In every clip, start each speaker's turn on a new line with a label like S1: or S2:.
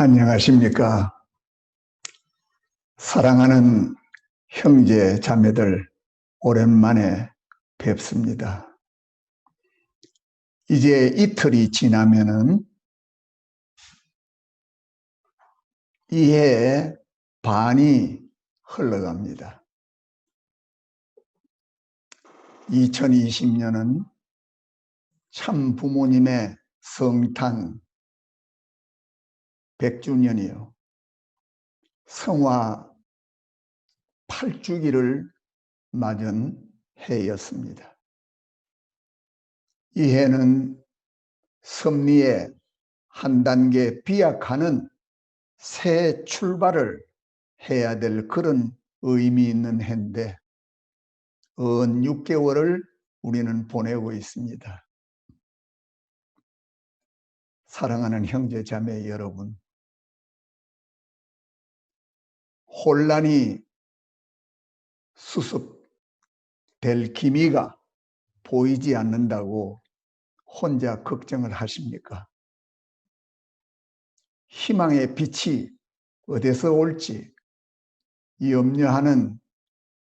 S1: 안녕하십니까. 사랑하는 형제 자매들, 오랜만에 뵙습니다. 이제 이틀이 지나면은 이해의 반이 흘러갑니다. 2020년은 참 부모님의 성탄 100주년이요. 성화 8주기를 맞은 해였습니다. 이 해는 섭리에 한 단계 비약하는 새 출발을 해야 될 그런 의미 있는 해인데 은 6개월을 우리는 보내고 있습니다. 사랑하는 형제 자매 여러분, 혼란이 수습될 기미가 보이지 않는다고 혼자 걱정을 하십니까? 희망의 빛이 어디서 올지 염려하는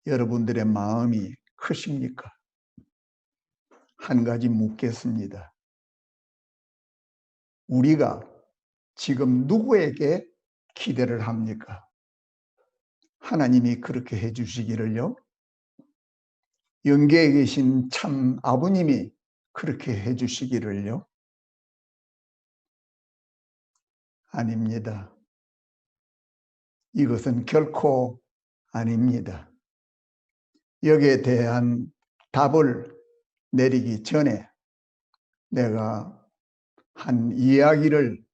S1: 여러분들의 마음이 크십니까? 한 가지 묻겠습니다. 우리가 지금 누구에게 기대를 합니까? 하나님이 그렇게 해주시기를요. 영계에 계신 참 아버님이 그렇게 해주시기를요. 아닙니다. 이것은 결코 아닙니다. 여기에 대한 답을 내리기 전에 내가 한 이야기를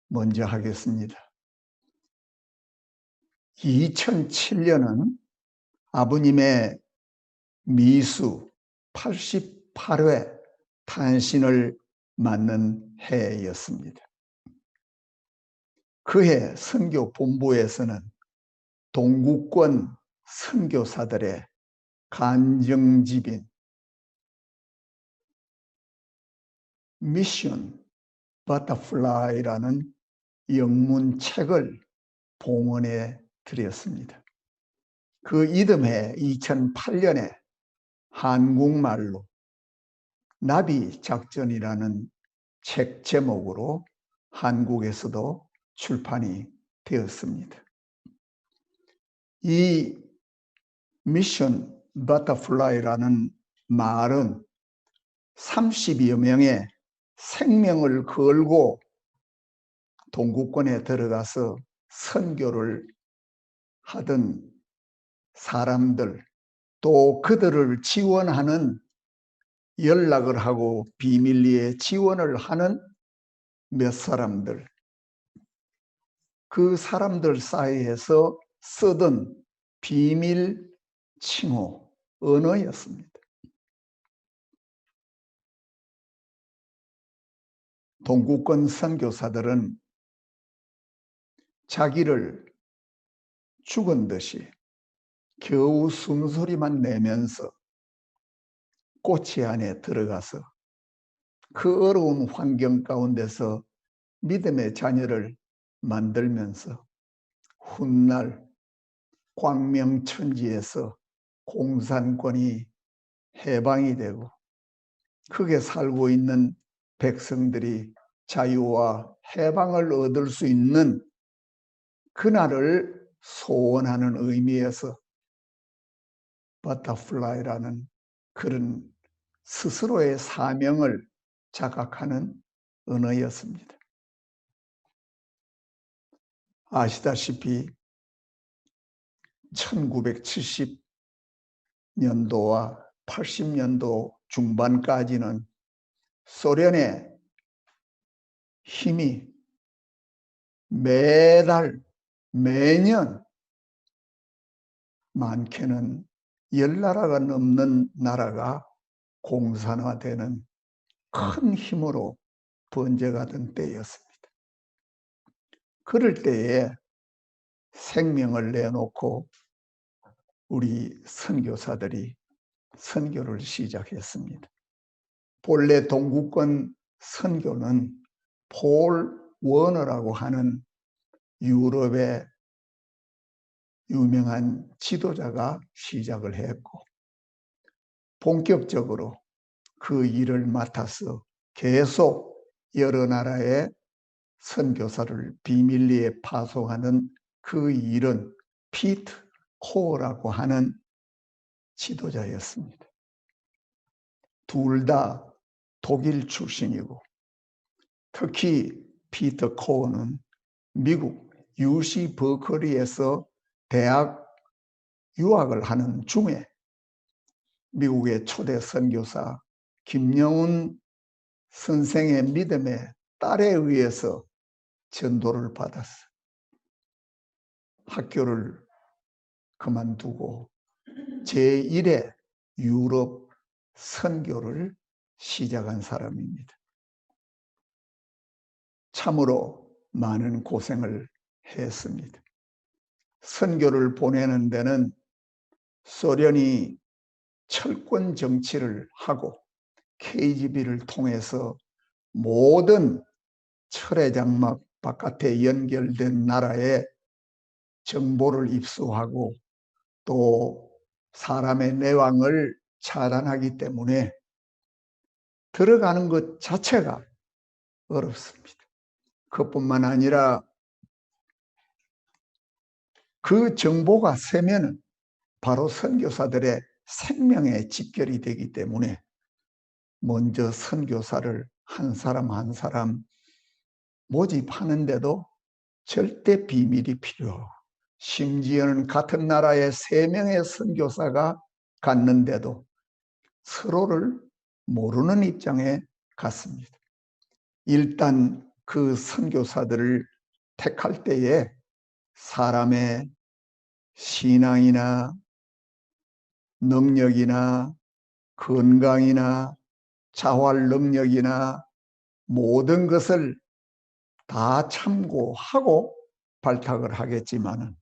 S1: 먼저 하겠습니다. 2007년은 아버님의 미수 88회 탄신을 맞는 해였습니다. 그해 선교본부에서는 동구권 선교사들의 간증집인 미션 버터플라이라는 영문책을 봉헌해 드렸습니다. 그 이듬해 2008년에 한국말로 나비작전이라는 책 제목으로 한국에서도 출판이 되었습니다. 이 미션 버터플라이라는 말은 30여 명의 생명을 걸고 동구권에 들어가서 선교를 하던 사람들, 또 그들을 지원하는 연락을 하고 비밀리에 지원을 하는 몇 사람들, 그 사람들 사이에서 쓰던 비밀 칭호, 언어였습니다. 동구권 선교사들은 자기를 죽은 듯이 겨우 숨소리만 내면서 꼬치 안에 들어가서 그 어려운 환경 가운데서 믿음의 자녀를 만들면서 훗날 광명천지에서 공산권이 해방이 되고 크게 살고 있는 백성들이 자유와 해방을 얻을 수 있는 그날을 소원하는 의미에서 버터플라이라는 그런 스스로의 사명을 자각하는 언어였습니다. 아시다시피 1970년도와 80년도 중반까지는 소련의 힘이 매달 매년 많게는 10나라가 넘는 나라가 공산화되는 큰 힘으로 번져가던 때였습니다. 그럴 때에 생명을 내놓고 우리 선교사들이 선교를 시작했습니다. 본래 동구권 선교는 폴 워너라고 하는 유럽의 유명한 지도자가 시작을 했고 본격적으로 그 일을 맡아서 계속 여러 나라의 선교사를 비밀리에 파송하는 그 일은 피트 코어라고 하는 지도자였습니다. 둘 다 독일 출신이고 특히 피터 코어는 미국 UC 버클리에서 대학 유학을 하는 중에 미국의 초대 선교사 김영훈 선생의 믿음의 딸에 의해서 전도를 받았어요. 학교를 그만두고 제1의 유럽 선교를 시작한 사람입니다. 참으로 많은 고생을 했습니다. 선교를 보내는 데는 소련이 철권 정치를 하고 KGB를 통해서 모든 철의 장막 바깥에 연결된 나라에 정보를 입수하고 또 사람의 내왕을 차단하기 때문에 들어가는 것 자체가 어렵습니다. 그뿐만 아니라 그 정보가 세면은 바로 선교사들의 생명에 직결이 되기 때문에 먼저 선교사를 한 사람 한 사람 모집하는데도 절대 비밀이 필요하고 심지어는 같은 나라에 3명의 선교사가 갔는데도 서로를 모르는 입장에 갔습니다. 일단 그 선교사들을 택할 때에 사람의 신앙이나 능력이나 건강이나 자활 능력이나 모든 것을 다 참고하고 발탁을 하겠지만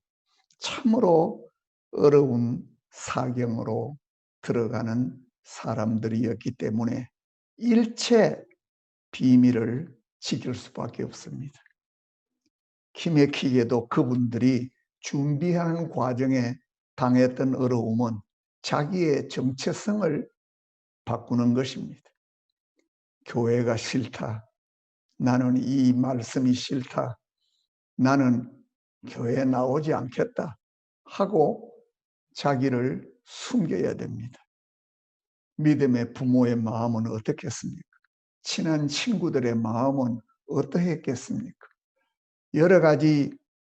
S1: 참으로 어려운 사경으로 들어가는 사람들이었기 때문에 일체 비밀을 지킬 수밖에 없습니다. 기맥히게도 그분들이 준비하는 과정에 당했던 어려움은 자기의 정체성을 바꾸는 것입니다. 교회가 싫다. 나는 이 말씀이 싫다. 나는 교회에 나오지 않겠다. 하고 자기를 숨겨야 됩니다. 믿음의 부모의 마음은 어떻겠습니까? 친한 친구들의 마음은 어떠했겠습니까? 여러 가지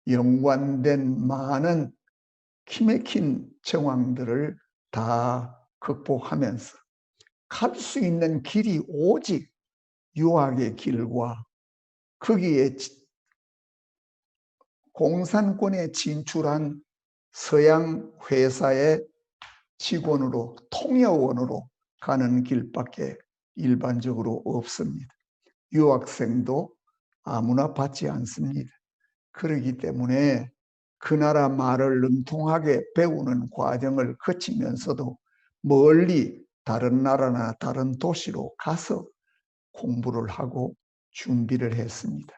S1: 연관된 많은 기맥힌 정황들을 다 극복하면서 갈 수 있는 길이 오직 유학의 길과 거기에 공산권에 진출한 서양 회사의 직원으로 통역원으로 가는 길밖에 일반적으로 없습니다. 유학생도 아무나 받지 않습니다. 그렇기 때문에 그 나라 말을 능통하게 배우는 과정을 거치면서도 멀리 다른 나라나 다른 도시로 가서 공부를 하고 준비를 했습니다.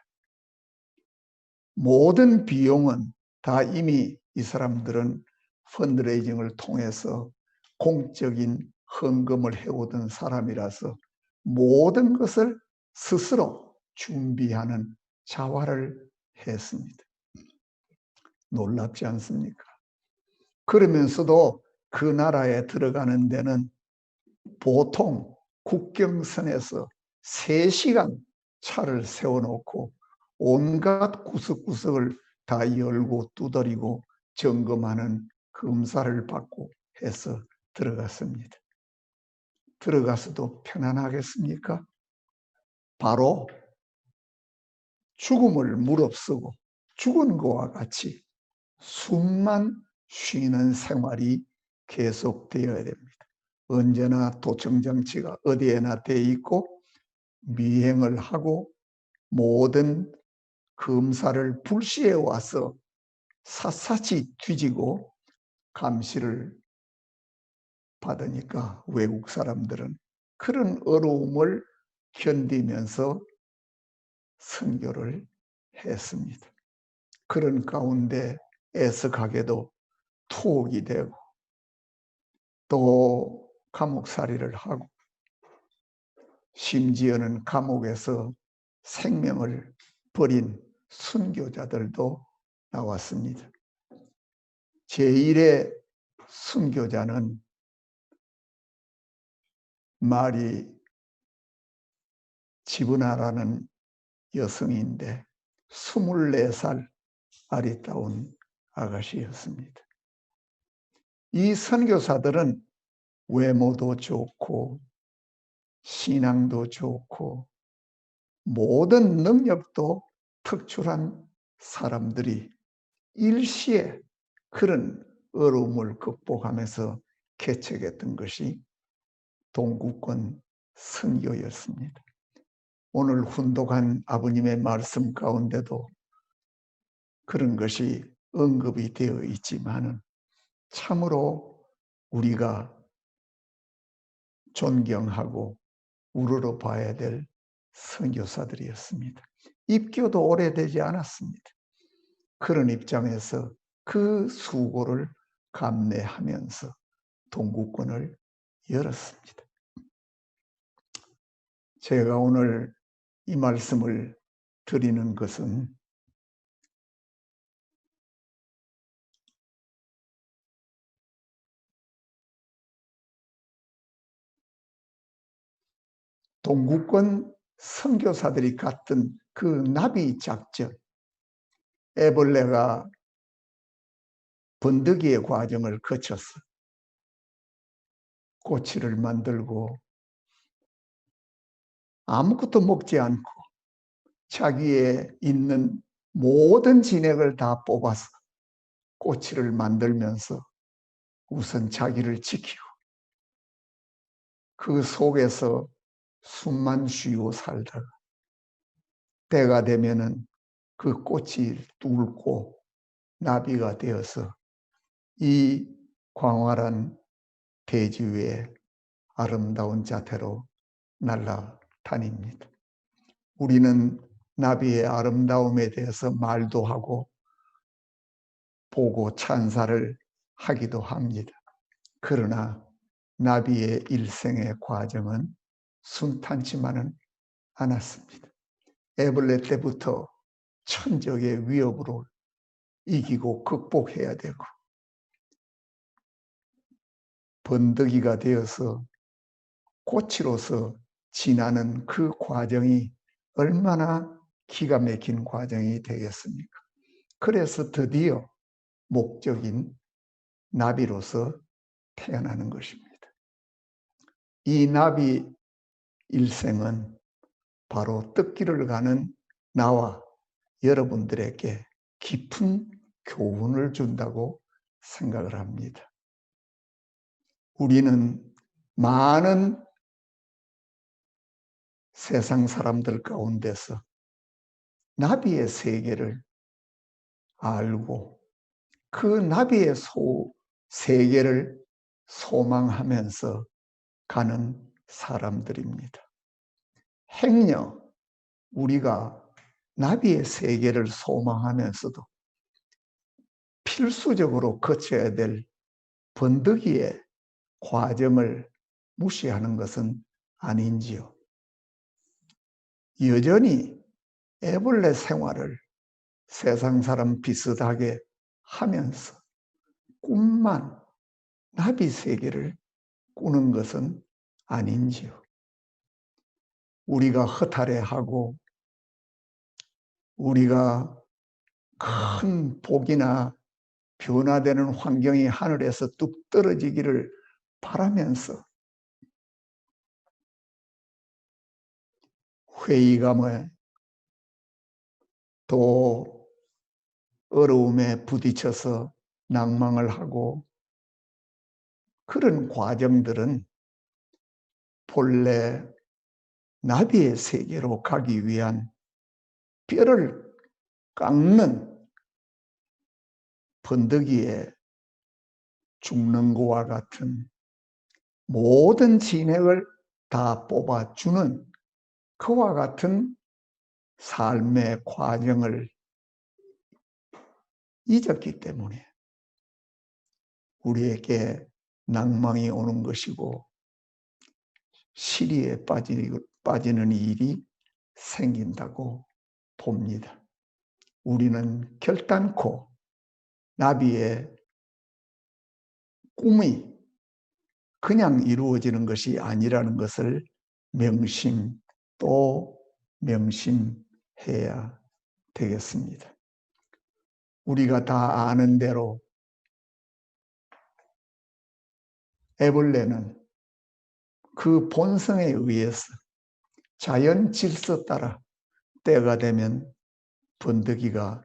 S1: 모든 비용은 다 이미 이 사람들은 펀드레이징을 통해서 공적인 헌금을 해오던 사람이라서 모든 것을 스스로 준비하는 자활을 했습니다. 놀랍지 않습니까? 그러면서도 그 나라에 들어가는 데는 보통 국경선에서 3시간 차를 세워놓고 온갖 구석구석을 다 열고 두드리고 점검하는 검사를 받고 해서 들어갔습니다. 들어가서도 편안하겠습니까? 바로 죽음을 무릅쓰고 죽은 것과 같이 숨만 쉬는 생활이 계속되어야 됩니다. 언제나 도청장치가 어디에나 돼 있고 미행을 하고 모든 검사를 불시에 와서 샅샅이 뒤지고 감시를 받으니까 외국 사람들은 그런 어려움을 견디면서 선교를 했습니다. 그런 가운데 애석하게도 투옥이 되고 또 감옥살이를 하고 심지어는 감옥에서 생명을 버린 순교자들도 나왔습니다. 제1의 순교자는 마리 지브나라는 여성인데 24살 아리따운 아가씨였습니다. 이 선교사들은 외모도 좋고 신앙도 좋고 모든 능력도 특출한 사람들이 일시에 그런 어려움을 극복하면서 개척했던 것이 동구권 선교였습니다. 오늘 훈독한 아버님의 말씀 가운데도 그런 것이 언급이 되어 있지만은 참으로 우리가 존경하고 우러러 봐야 될 선교사들이었습니다. 입교도 오래되지 않았습니다. 그런 입장에서 그 수고를 감내하면서 동구권을 열었습니다. 제가 오늘 이 말씀을 드리는 것은 동구권 선교사들이 갔던 그 나비 작전, 애벌레가 번득이의 과정을 거쳐서 꼬치를 만들고 아무것도 먹지 않고 자기의 있는 모든 진액을 다 뽑아서 꼬치를 만들면서 우선 자기를 지키고 그 속에서 숨만 쉬고 살다가 때가 되면은 그 꽃이 뚫고 나비가 되어서 이 광활한 대지 위에 아름다운 자태로 날아다닙니다. 우리는 나비의 아름다움에 대해서 말도 하고 보고 찬사를 하기도 합니다. 그러나 나비의 일생의 과정은 순탄치만은 않았습니다. 애벌레 때부터 천적의 위협으로 이기고 극복해야 되고 번득이가 되어서 꽃으로서 지나는 그 과정이 얼마나 기가 막힌 과정이 되겠습니까? 그래서 드디어 목적인 나비로서 태어나는 것입니다. 이 나비 일생은 바로 뜻길을 가는 나와 여러분들에게 깊은 교훈을 준다고 생각을 합니다. 우리는 많은 세상 사람들 가운데서 나비의 세계를 알고 그 나비의 세계를 소망하면서 가는 사람들입니다. 행여 우리가 나비의 세계를 소망하면서도 필수적으로 거쳐야 될 번득이의 과정을 무시하는 것은 아닌지요. 여전히 애벌레 생활을 세상 사람 비슷하게 하면서 꿈만 나비 세계를 꾸는 것은 아닌지요. 우리가 허탈해하고 우리가 큰 복이나 변화되는 환경이 하늘에서 뚝 떨어지기를 바라면서 회의감에 또 어려움에 부딪혀서 낭망을 하고 그런 과정들은 본래 나비의 세계로 가기 위한 뼈를 깎는 번득이에 죽는 것과 같은 모든 진액을 다 뽑아주는 그와 같은 삶의 과정을 잊었기 때문에 우리에게 낭망이 오는 것이고 시리에 빠지는 일이 생긴다고 봅니다. 우리는 결단코 나비의 꿈이 그냥 이루어지는 것이 아니라는 것을 명심 또 명심해야 되겠습니다. 우리가 다 아는 대로 애벌레는 그 본성에 의해서 자연 질서 따라 때가 되면 번데기가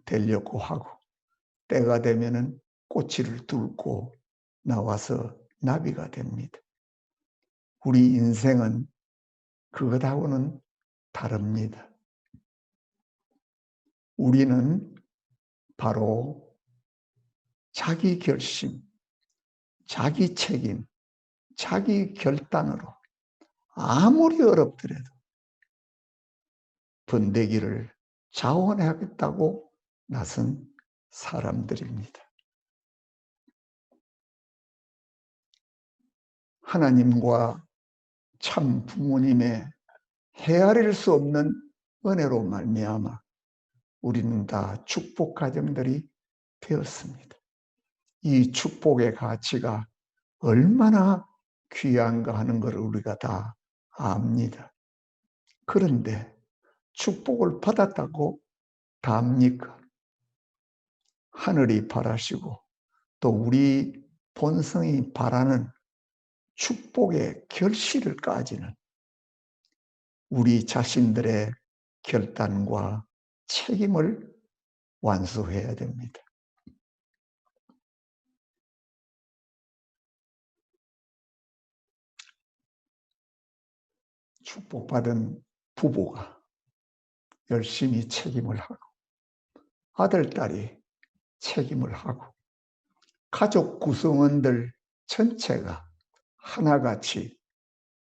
S1: 되려고 하고 때가 되면은 꼬치를 뚫고 나와서 나비가 됩니다. 우리 인생은 그것하고는 다릅니다. 우리는 바로 자기 결심, 자기 책임, 자기 결단으로 아무리 어렵더라도 번데기를 자원하겠다고 나선 사람들입니다. 하나님과 참 부모님의 헤아릴 수 없는 은혜로 말미암아 우리는 다 축복 가정들이 되었습니다. 이 축복의 가치가 얼마나 귀한가 하는 것을 우리가 다 압니다. 그런데 축복을 받았다고 답니까? 하늘이 바라시고 또 우리 본성이 바라는 축복의 결실을 까지는 우리 자신들의 결단과 책임을 완수해야 됩니다. 축복받은 부부가 열심히 책임을 하고 아들, 딸이 책임을 하고 가족 구성원들 전체가 하나같이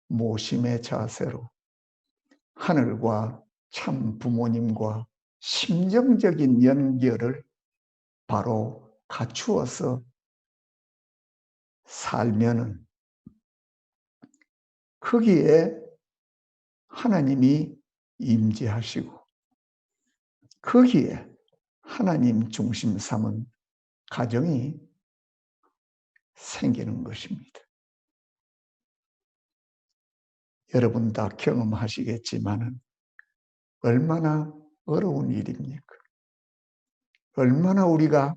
S1: 모심의 자세로 하늘과 참 부모님과 심정적인 연결을 바로 갖추어서 살면은 거기에 하나님이 임재하시고 거기에 하나님 중심 삼은 가정이 생기는 것입니다. 여러분 다 경험하시겠지만 얼마나 어려운 일입니까? 얼마나 우리가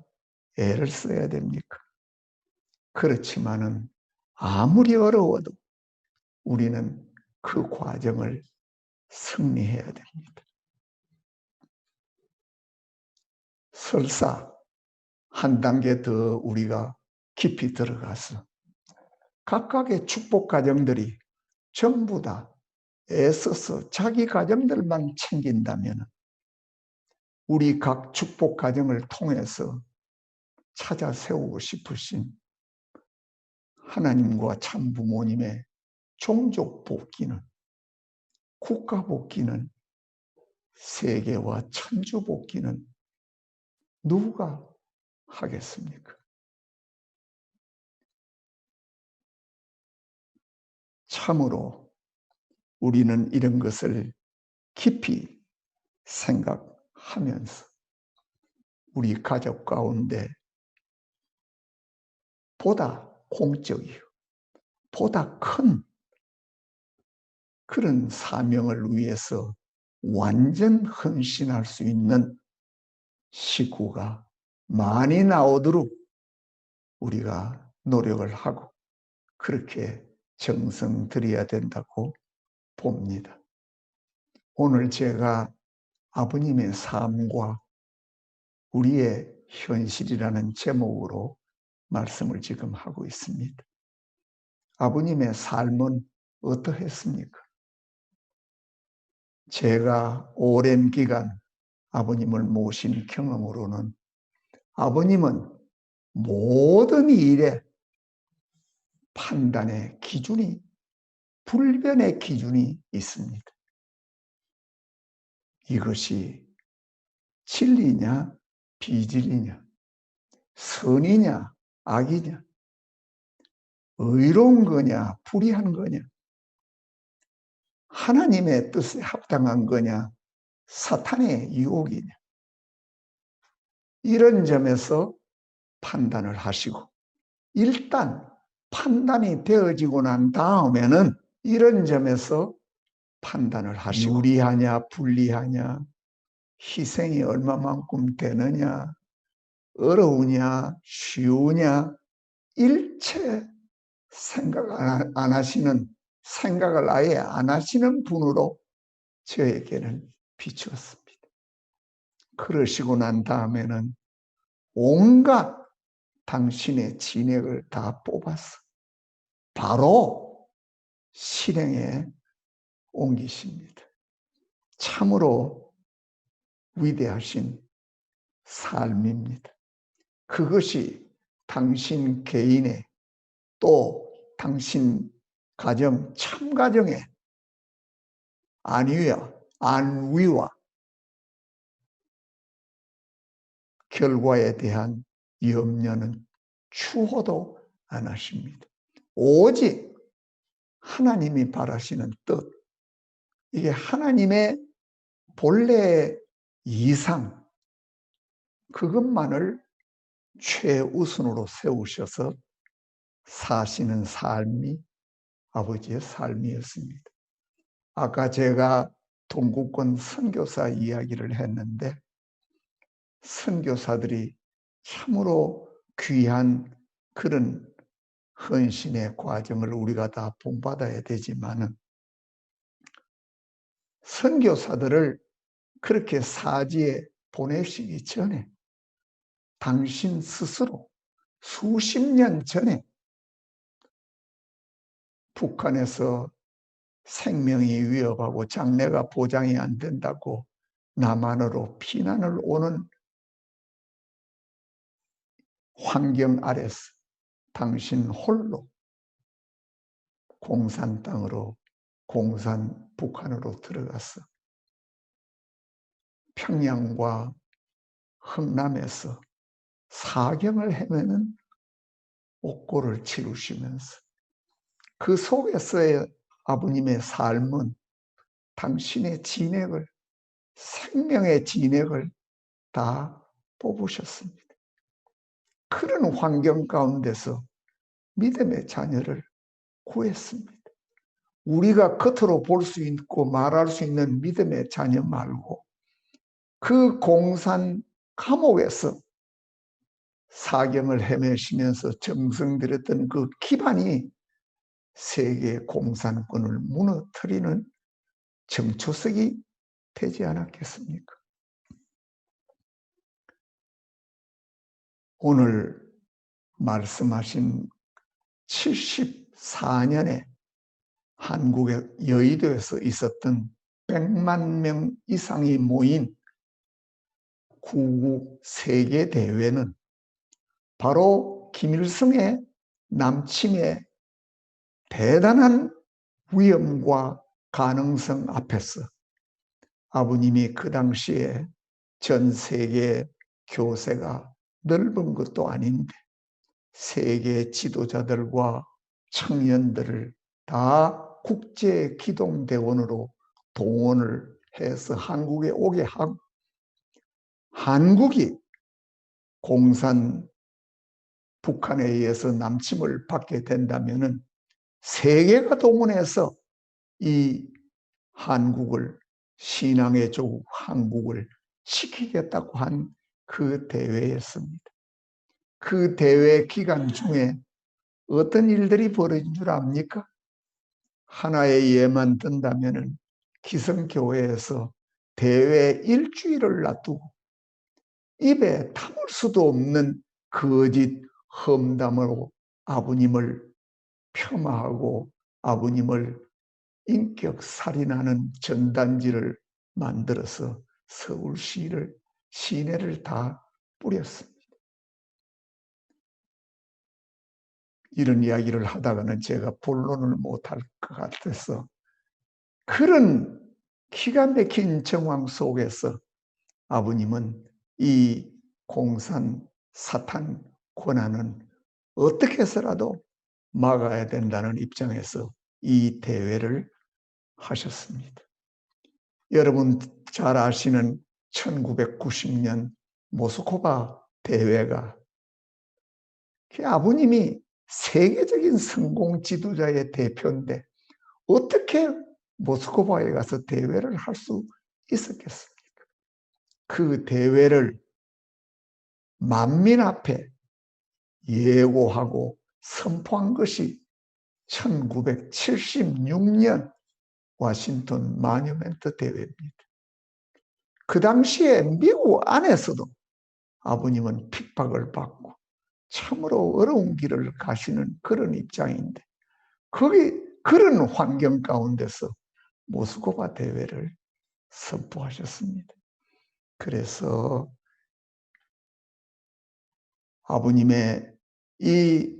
S1: 애를 써야 됩니까? 그렇지만은 아무리 어려워도 우리는 그 과정을 승리해야 됩니다. 설사 한 단계 더 우리가 깊이 들어가서 각각의 축복 가정들이 전부 다 애써서 자기 가정들만 챙긴다면 우리 각 축복 가정을 통해서 찾아 세우고 싶으신 하나님과 참 부모님의 종족 복귀는 국가 복귀는 세계와 천주 복귀는 누가 하겠습니까? 참으로 우리는 이런 것을 깊이 생각하면서 우리 가족 가운데 보다 공적이요, 보다 큰 그런 사명을 위해서 완전 헌신할 수 있는 식구가 많이 나오도록 우리가 노력을 하고 그렇게 정성 들여야 된다고 봅니다. 오늘 제가 아버님의 삶과 우리의 현실이라는 제목으로 말씀을 지금 하고 있습니다. 아버님의 삶은 어떠했습니까? 제가 오랜 기간 아버님을 모신 경험으로는 아버님은 모든 일에 판단의 기준이, 불변의 기준이 있습니다. 이것이 진리냐 비질이냐, 선이냐, 악이냐, 의로운 거냐, 불의한 거냐, 하나님의 뜻에 합당한 거냐, 사탄의 유혹이냐. 이런 점에서 판단을 하시고, 일단 판단이 되어지고 난 다음에는 이런 점에서 판단을 하시고, 유리하냐, 불리하냐, 희생이 얼마만큼 되느냐, 어려우냐, 쉬우냐, 일체 생각 안 하시는, 생각을 아예 안 하시는 분으로 저에게는 비추었습니다. 그러시고 난 다음에는 온갖 당신의 진액을 다 뽑아서 바로 실행에 옮기십니다. 참으로 위대하신 삶입니다. 그것이 당신 개인의 또 당신 가정, 참가정의 안위와 결과에 대한 염려는 추호도 안 하십니다. 오직 하나님이 바라시는 뜻, 이게 하나님의 본래 이상, 그것만을 최우선으로 세우셔서 사시는 삶이 아버지의 삶이었습니다. 아까 제가 동구권 선교사 이야기를 했는데, 선교사들이 참으로 귀한 그런 헌신의 과정을 우리가 다 본받아야 되지만은, 선교사들을 그렇게 사지에 보내시기 전에 당신 스스로 수십 년 전에 북한에서 생명이 위협하고 장래가 보장이 안 된다고 남한으로 피난을 오는 환경 아래서 당신 홀로 공산 땅으로, 공산 북한으로 들어가서 평양과 흥남에서 사경을 헤매는 옥고를 치르시면서 그 속에서의 아버님의 삶은 당신의 진액을, 생명의 진액을 다 뽑으셨습니다. 그런 환경 가운데서 믿음의 자녀를 구했습니다. 우리가 겉으로 볼 수 있고 말할 수 있는 믿음의 자녀 말고, 그 공산 감옥에서 사경을 헤매시면서 정성 들였던 그 기반이 세계 공산권을 무너뜨리는 정초석이 되지 않았겠습니까? 오늘 말씀하신 74년에 한국의 여의도에서 있었던 100만 명 이상이 모인 구국 세계대회는 바로 김일성의 남침의 대단한 위험과 가능성 앞에서 아버님이 그 당시에 전 세계 교세가 넓은 것도 아닌데 세계 지도자들과 청년들을 다 국제기동대원으로 동원을 해서 한국에 오게 하고, 한국이 공산 북한에 의해서 남침을 받게 된다면은 세계가 동원해서 이 한국을, 신앙의 조국 한국을 지키겠다고 한 그 대회였습니다. 그 대회 기간 중에 어떤 일들이 벌어진 줄 압니까? 하나의 예만 든다면은 기성교회에서 대회 일주일을 놔두고 입에 담을 수도 없는 거짓 험담으로 아버님을 폄하하고 아버님을 인격 살인하는 전단지를 만들어서 서울시를, 시내를 다 뿌렸습니다. 이런 이야기를 하다가는 제가 본론을 못할 것 같아서, 그런 기가 막힌 정황 속에서 아버님은 이 공산 사탄 권한은 어떻게 해서라도 막아야 된다는 입장에서 이 대회를 하셨습니다. 여러분 잘 아시는 1990년 모스크바 대회가 아버님이 세계적인 성공 지도자의 대표인데 어떻게 모스크바에 가서 대회를 할 수 있었겠습니까? 그 대회를 만민 앞에 예고하고 선포한 것이 1976년 워싱턴 마뉴먼트 대회입니다. 그 당시에 미국 안에서도 아버님은 핍박을 받고 참으로 어려운 길을 가시는 그런 입장인데 그런 환경 가운데서 모스크바 대회를 선포하셨습니다. 그래서 아버님의 이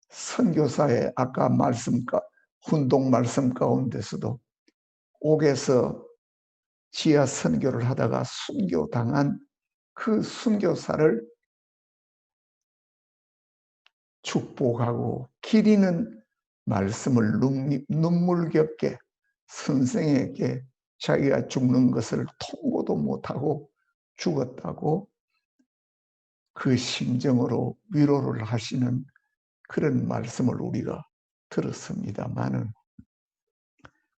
S1: 선교사의 아까 훈동 말씀 가운데서도 옥에서 지하 선교를 하다가 순교당한 그 순교사를 축복하고 기리는 말씀을 눈물겹게 선생에게 자기가 죽는 것을 통보도 못하고 죽었다고 그 심정으로 위로를 하시는 그런 말씀을 우리가 들었습니다마는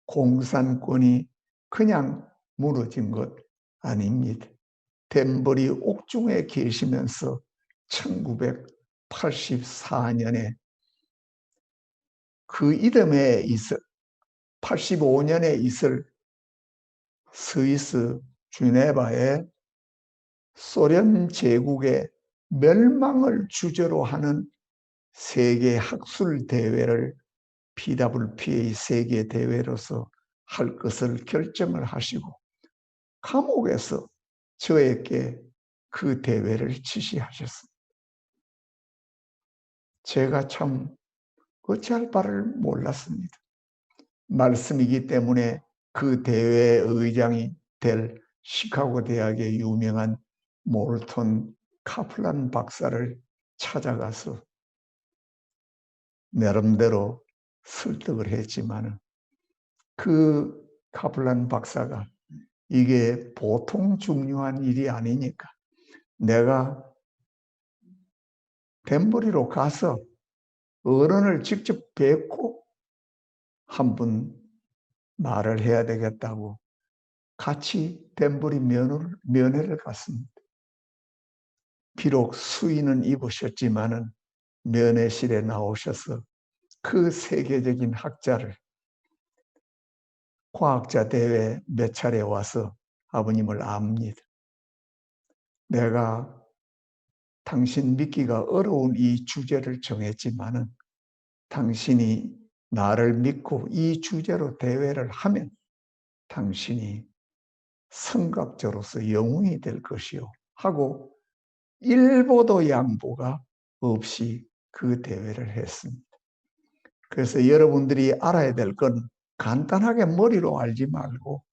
S1: 공산권이 그냥 무너진 것 아닙니다. 덴버리 옥중에 계시면서 1984년에 그 이듬해 85년에 있을 스위스 주네바의 소련 제국의 멸망을 주제로 하는 세계 학술 대회를 PWPA 세계 대회로서 할 것을 결정을 하시고 감옥에서 저에게 그 대회를 지시하셨습니다. 제가 참 어찌할 바를 몰랐습니다. 말씀이기 때문에 그 대회 의장이 될 시카고 대학의 유명한 몰턴 카플란 박사를 찾아가서 나름대로 설득을 했지만 그 카플란 박사가 이게 보통 중요한 일이 아니니까 내가 덴버리로 가서 어른을 직접 뵙고 한번 말을 해야 되겠다고 같이 덴버리 면회를 갔습니다. 비록 수의는 입으셨지만은 면회실에 나오셔서 그 세계적인 학자를 과학자 대회 몇 차례 와서 아버님을 압니다. 내가 당신 믿기가 어려운 이 주제를 정했지만은 당신이 나를 믿고 이 주제로 대회를 하면 당신이 성각자로서 영웅이 될 것이요 하고 일보도 양보가 없이 그 대회를 했습니다. 그래서 여러분들이 알아야 될 건 간단하게 머리로 알지 말고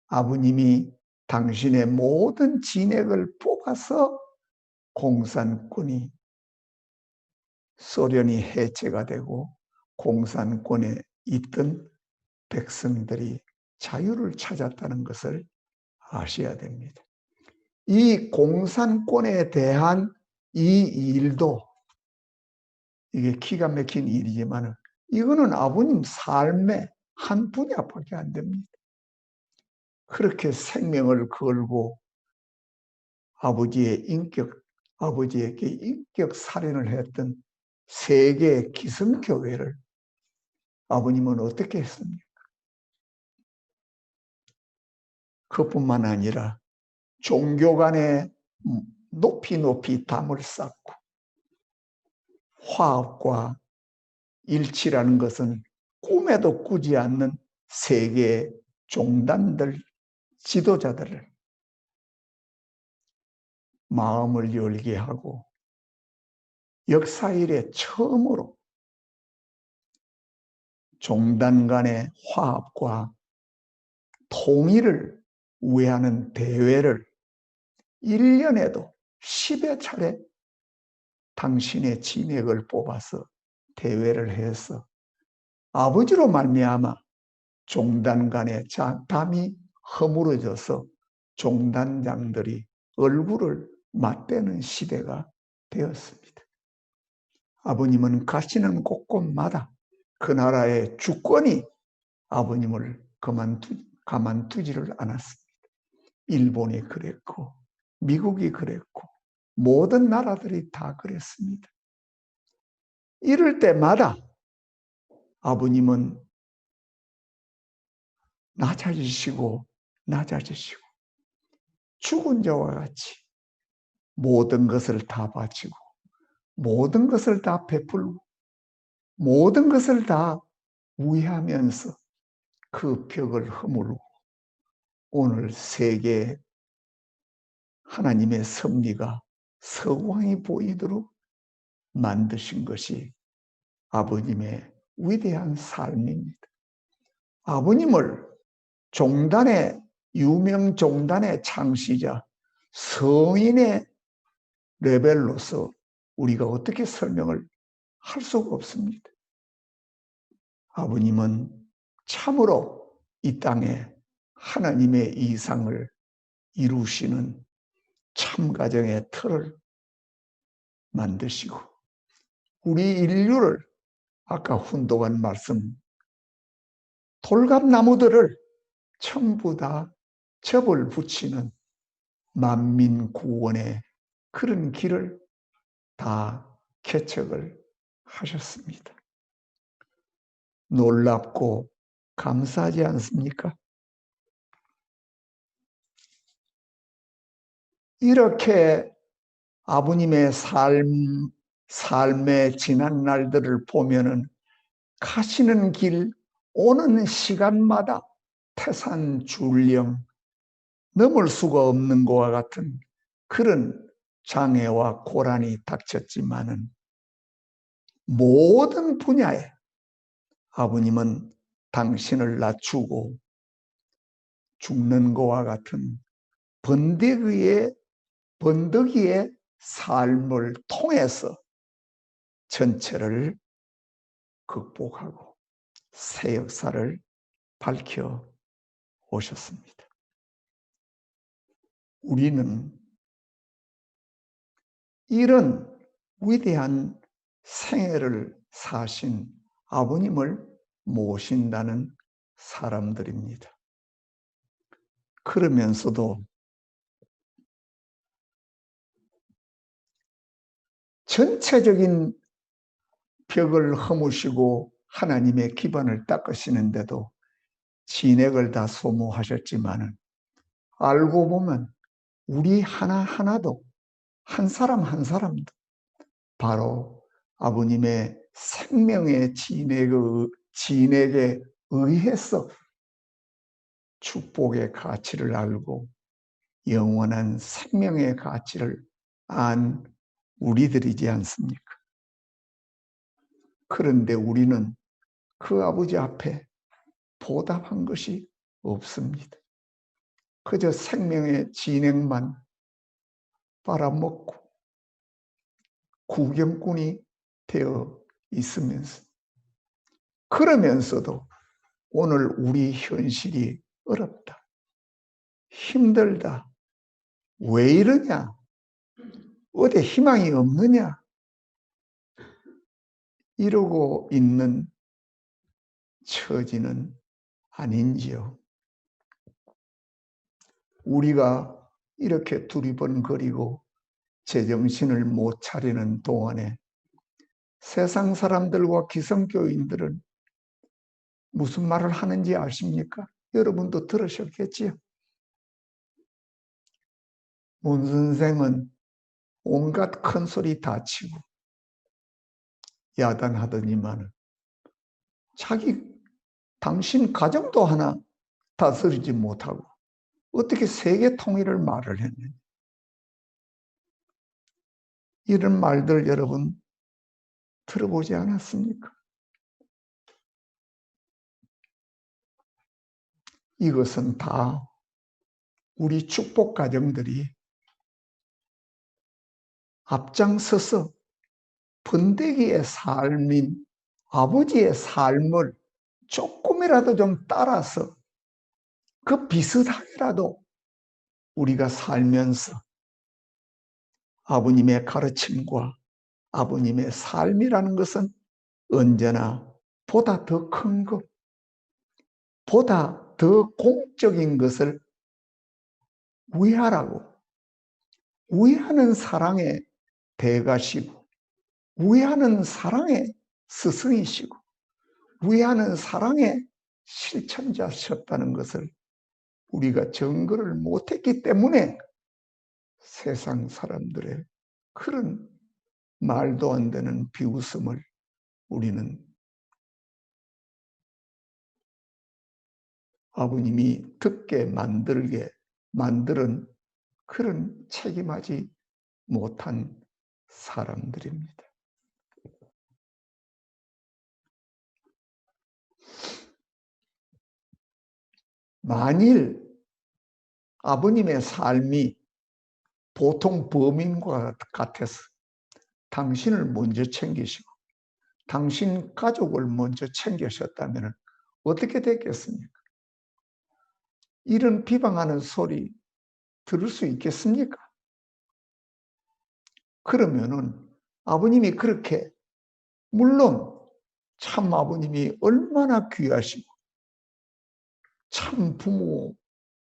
S1: 아버님이 당신의 모든 진액을 뽑아서 공산권이 소련이 해체가 되고 공산권에 있던 백성들이 자유를 찾았다는 것을 아셔야 됩니다. 이 공산권에 대한 이 일도 이게 기가 막힌 일이지만 이거는 아버님 삶의 한 분야밖에 안 됩니다. 그렇게 생명을 걸고 아버지에게 인격 살인을 했던 세계 기성교회를 아버님은 어떻게 했습니까? 그뿐만 아니라 종교 간에 높이 담을 쌓고 화합과 일치라는 것은 꿈에도 꾸지 않는 세계 종단들, 지도자들을 마음을 열게 하고 역사 이래 처음으로 종단 간의 화합과 통일을 위하는 대회를 1년에도 10여 차례 당신의 진액을 뽑아서 대회를 해서 아버지로 말미암아 종단 간의 담이 허물어져서 종단장들이 얼굴을 맞대는 시대가 되었습니다. 아버님은 가시는 곳곳마다 그 나라의 주권이 아버님을 가만두지를 않았습니다. 일본이 그랬고 미국이 그랬고 모든 나라들이 다 그랬습니다. 이럴 때마다 아버님은 낮아지시고 죽은 자와 같이 모든 것을 다 바치고 모든 것을 다 베풀고 모든 것을 다 위하면서 그 벽을 허물고 오늘 세계 하나님의 섭리가 서광이 보이도록 만드신 것이 아버님의 위대한 삶입니다. 아버님을 유명 종단의 창시자, 성인의 레벨로서 우리가 어떻게 설명을 할 수가 없습니다. 아버님은 참으로 이 땅에 하나님의 이상을 이루시는 참가정의 틀을 만드시고 우리 인류를 아까 훈독한 말씀 돌감나무들을 전부 다 접을 붙이는 만민구원의 그런 길을 다 개척을 하셨습니다. 놀랍고 감사하지 않습니까? 이렇게 아버님의 삶의 지난 날들을 보면은 가시는 길, 오는 시간마다 태산줄령 넘을 수가 없는 것과 같은 그런 장애와 고난이 닥쳤지만은 모든 분야에 아버님은 당신을 낮추고 죽는 것과 같은 번데기의 삶을 통해서 전체를 극복하고 새 역사를 밝혀 오셨습니다. 우리는 이런 위대한 생애를 사신 아버님을 모신다는 사람들입니다. 그러면서도 전체적인 벽을 허무시고 하나님의 기반을 닦으시는데도 진액을 다 소모하셨지만은 알고 보면 우리 하나하나도 한 사람 한 사람도 바로 아버님의 생명의 진액에 의해서 축복의 가치를 알고 영원한 생명의 가치를 안 우리들이지 않습니까? 그런데 우리는 그 아버지 앞에 보답한 것이 없습니다. 그저 생명의 진액만 빨아먹고 구경꾼이 되어 있으면서 그러면서도 오늘 우리 현실이 어렵다, 힘들다, 왜 이러냐, 어디 희망이 없느냐 이러고 있는 처지는 아닌지요. 우리가 이렇게 두리번거리고 제정신을 못 차리는 동안에 세상 사람들과 기성교인들은 무슨 말을 하는지 아십니까? 여러분도 들으셨겠지요. 문 선생은 온갖 큰 소리 다 치고 야단하더니만 당신 가정도 하나 다스리지 못하고 어떻게 세계 통일을 말을 했느냐. 이런 말들 여러분 들어보지 않았습니까? 이것은 다 우리 축복 가정들이 앞장서서 번데기의 삶인 아버지의 삶을 조금이라도 좀 따라서 그 비슷하게라도 우리가 살면서 아버님의 가르침과 아버님의 삶이라는 것은 언제나 보다 더 큰 것, 보다 더 공적인 것을 위하라고, 위하는 사랑의 대가시고, 위하는 사랑의 스승이시고, 위하는 사랑의 실천자셨다는 것을 우리가 증거를 못했기 때문에 세상 사람들의 그런 말도 안 되는 비웃음을 우리는 아버님이 듣게 만드는 그런 책임하지 못한 사람들입니다. 만일 아버님의 삶이 보통 범인과 같아서 당신을 먼저 챙기시고 당신 가족을 먼저 챙기셨다면 어떻게 됐겠습니까? 이런 비방하는 소리 들을 수 있겠습니까? 그러면은 아버님이 그렇게, 물론 참 아버님이 얼마나 귀하시고 참 부모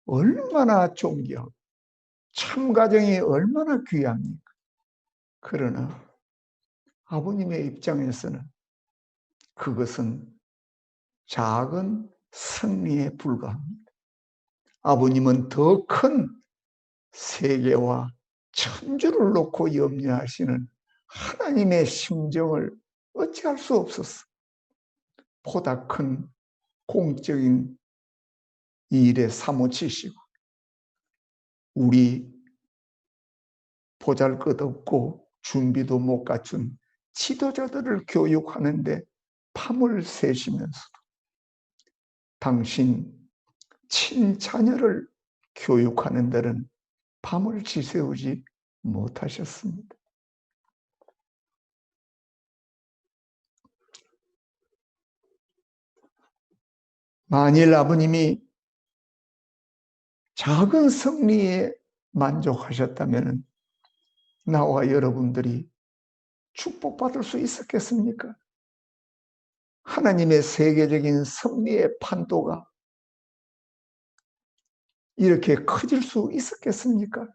S1: 얼마나 존귀하고 참 가정이 얼마나 귀합니까? 그러나 아버님의 입장에서는 그것은 작은 승리에 불과합니다. 아버님은 더 큰 세계와 천주를 놓고 염려하시는 하나님의 심정을 어찌할 수 없었어. 보다 큰 공적인 일에 사무치시고 우리 보잘것없고 준비도 못 갖춘 지도자들을 교육하는데 밤을 새시면서도 당신 친자녀를 교육하는 데는 밤을 지새우지 못하셨습니다. 만일 아버님이 작은 승리에 만족하셨다면 나와 여러분들이 축복받을 수 있었겠습니까? 하나님의 세계적인 승리의 판도가 이렇게 커질 수 있었겠습니까?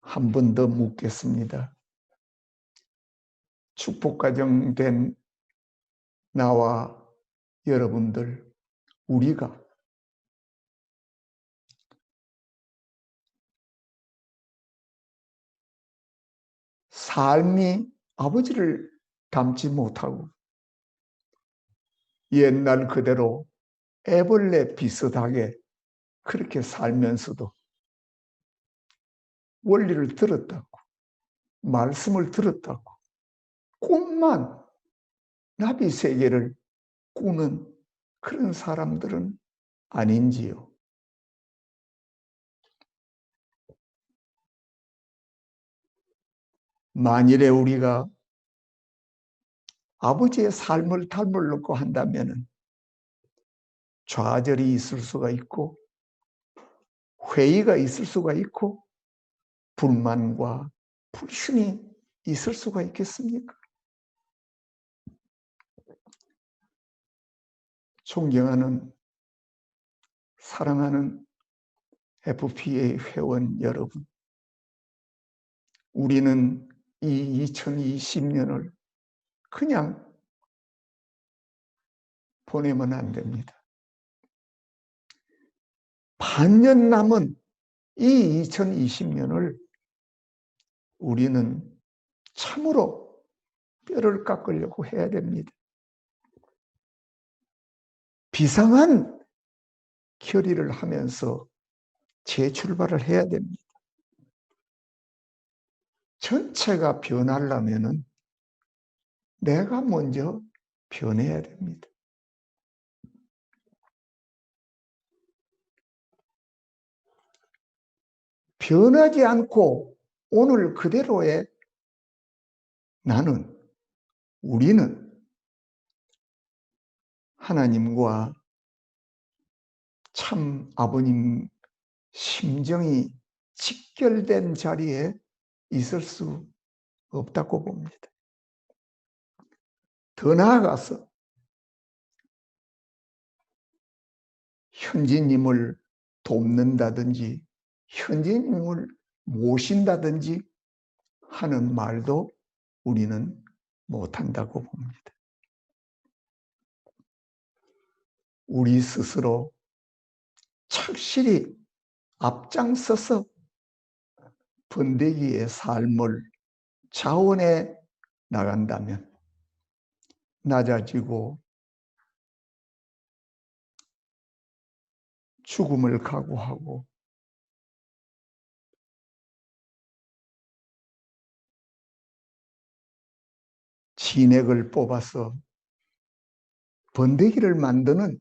S1: 한 번 더 묻겠습니다. 축복가정 된 나와 여러분들, 우리가 삶이 아버지를 닮지 못하고 옛날 그대로 애벌레 비슷하게 그렇게 살면서도 원리를 들었다고, 말씀을 들었다고, 꿈만, 나비 세계를 꾸는 그런 사람들은 아닌지요. 만일에 우리가 아버지의 삶을 닮으려고 한다면 좌절이 있을 수가 있고 회의가 있을 수가 있고 불만과 불신이 있을 수가 있겠습니까? 존경하는 사랑하는 FPA 회원 여러분, 우리는 이 2020년을 그냥 보내면 안 됩니다. 반년 남은 이 2020년을 우리는 참으로 뼈를 깎으려고 해야 됩니다. 비상한 결의를 하면서 재출발을 해야 됩니다. 전체가 변하려면은 내가 먼저 변해야 됩니다. 변하지 않고 오늘 그대로의 나는, 우리는 하나님과 참 아버님 심정이 직결된 자리에 있을 수 없다고 봅니다. 더 나아가서 현지님을 돕는다든지 현지님을 모신다든지 하는 말도 우리는 못한다고 봅니다. 우리 스스로 착실히 앞장서서 번데기의 삶을 자원해 나간다면 낮아지고 죽음을 각오하고 진액을 뽑아서 번데기를 만드는,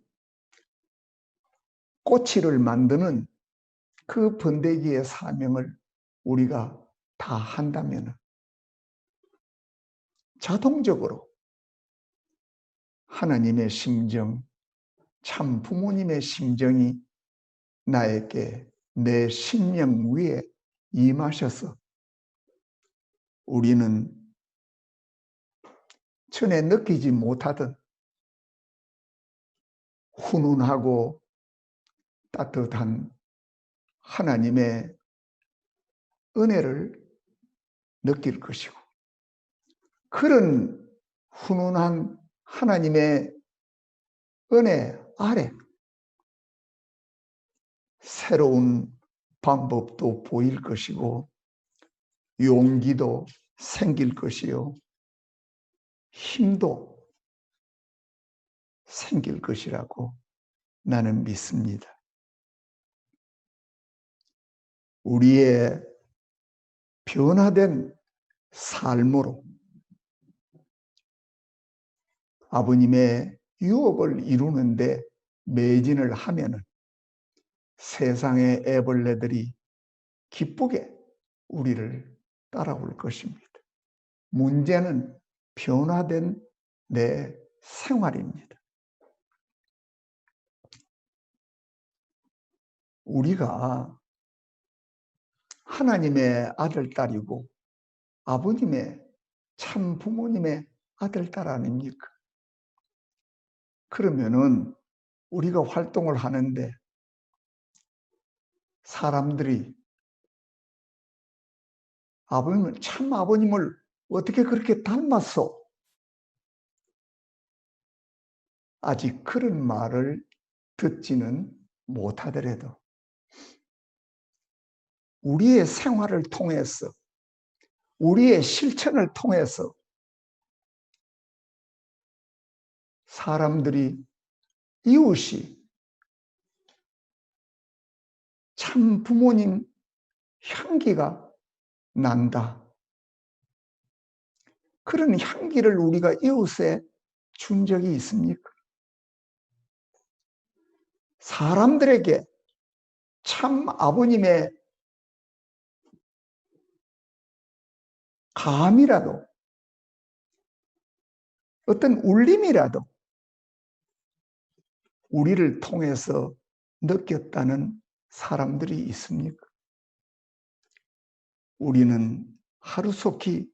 S1: 꼬치를 만드는 그 번데기의 사명을 우리가 다 한다면 자동적으로 하나님의 심정, 참 부모님의 심정이 나에게 내 심령 위에 임하셔서 우리는 전에 느끼지 못하던 훈훈하고 따뜻한 하나님의 은혜를 느낄 것이고, 그런 훈훈한 하나님의 은혜 아래 새로운 방법도 보일 것이고 용기도 생길 것이요 힘도 생길 것이라고 나는 믿습니다. 우리의 변화된 삶으로 아버님의 유업을 이루는데 매진을 하면은 세상의 애벌레들이 기쁘게 우리를 따라올 것입니다. 문제는 변화된 내 생활입니다. 우리가 하나님의 아들, 딸이고 아버님의 참 부모님의 아들, 딸 아닙니까? 그러면은 우리가 활동을 하는데 사람들이 아버님을, 참 아버님을 어떻게 그렇게 닮았어? 아직 그런 말을 듣지는 못하더라도 우리의 생활을 통해서, 우리의 실천을 통해서 사람들이, 이웃이 참 부모님 향기가 난다, 그런 향기를 우리가 이웃에 준 적이 있습니까? 사람들에게 참 아버님의 감이라도, 어떤 울림이라도 우리를 통해서 느꼈다는 사람들이 있습니까? 우리는 하루속히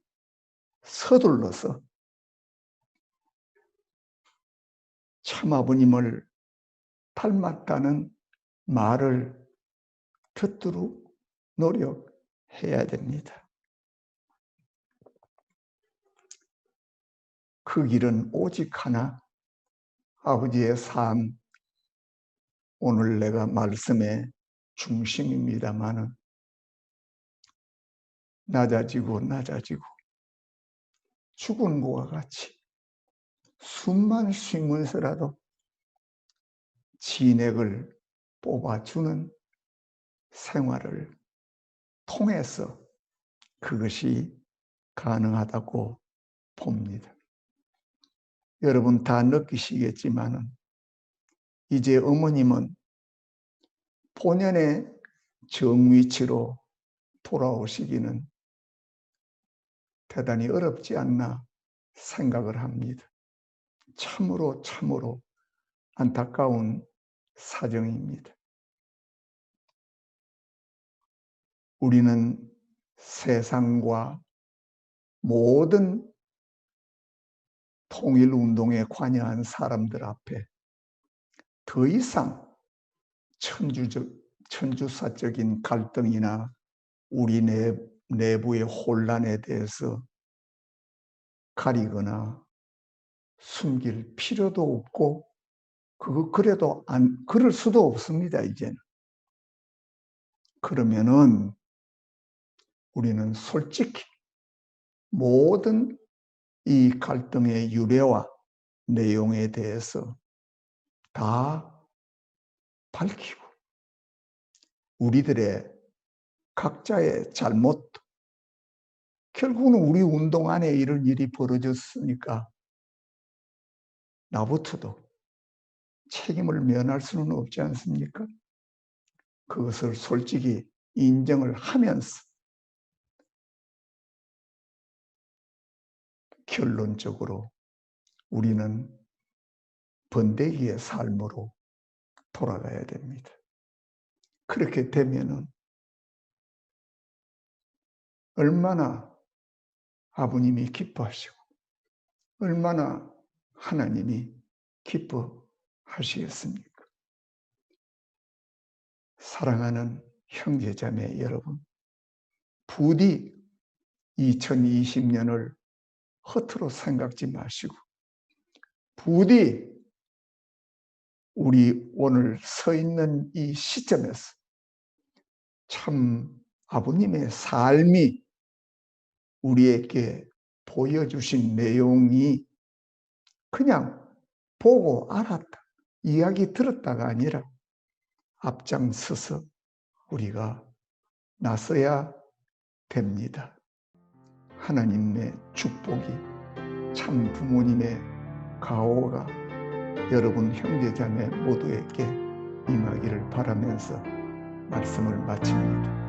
S1: 서둘러서 참 아버님을 닮았다는 말을 듣도록 노력해야 됩니다. 그 길은 오직 하나, 아버지의 삶, 오늘 내가 말씀의 중심입니다마는 낮아지고 죽은 것과 같이 숨만 쉬면서라도 진액을 뽑아주는 생활을 통해서 그것이 가능하다고 봅니다. 여러분 다 느끼시겠지만은 이제 어머님은 본연의 정위치로 돌아오시기는 대단히 어렵지 않나 생각을 합니다. 참으로 안타까운 사정입니다. 우리는 세상과 모든 통일운동에 관여한 사람들 앞에 더 이상 천주사적인 갈등이나 우리 내부의 혼란에 대해서 가리거나 숨길 필요도 없고 그래도 그럴 수도 없습니다. 이제는. 그러면은 우리는 솔직히 모든 이 갈등의 유래와 내용에 대해서 다 밝히고 우리들의 각자의 잘못도 결국은 우리 운동 안에 이런 일이 벌어졌으니까 나부터도 책임을 면할 수는 없지 않습니까? 그것을 솔직히 인정을 하면서 결론적으로 우리는 번데기의 삶으로 돌아가야 됩니다. 그렇게 되면은 얼마나 아버님이 기뻐하시고 얼마나 하나님이 기뻐하시겠습니까? 사랑하는 형제자매 여러분, 부디 2020년을 허투루 생각지 마시고 부디 우리 오늘 서 있는 이 시점에서 참 아버님의 삶이 우리에게 보여주신 내용이 그냥 보고 알았다, 이야기 들었다가 아니라 앞장서서 우리가 나서야 됩니다. 하나님의 축복이 참 부모님의 가호가 여러분 형제자매 모두에게 임하기를 바라면서 말씀을 마칩니다.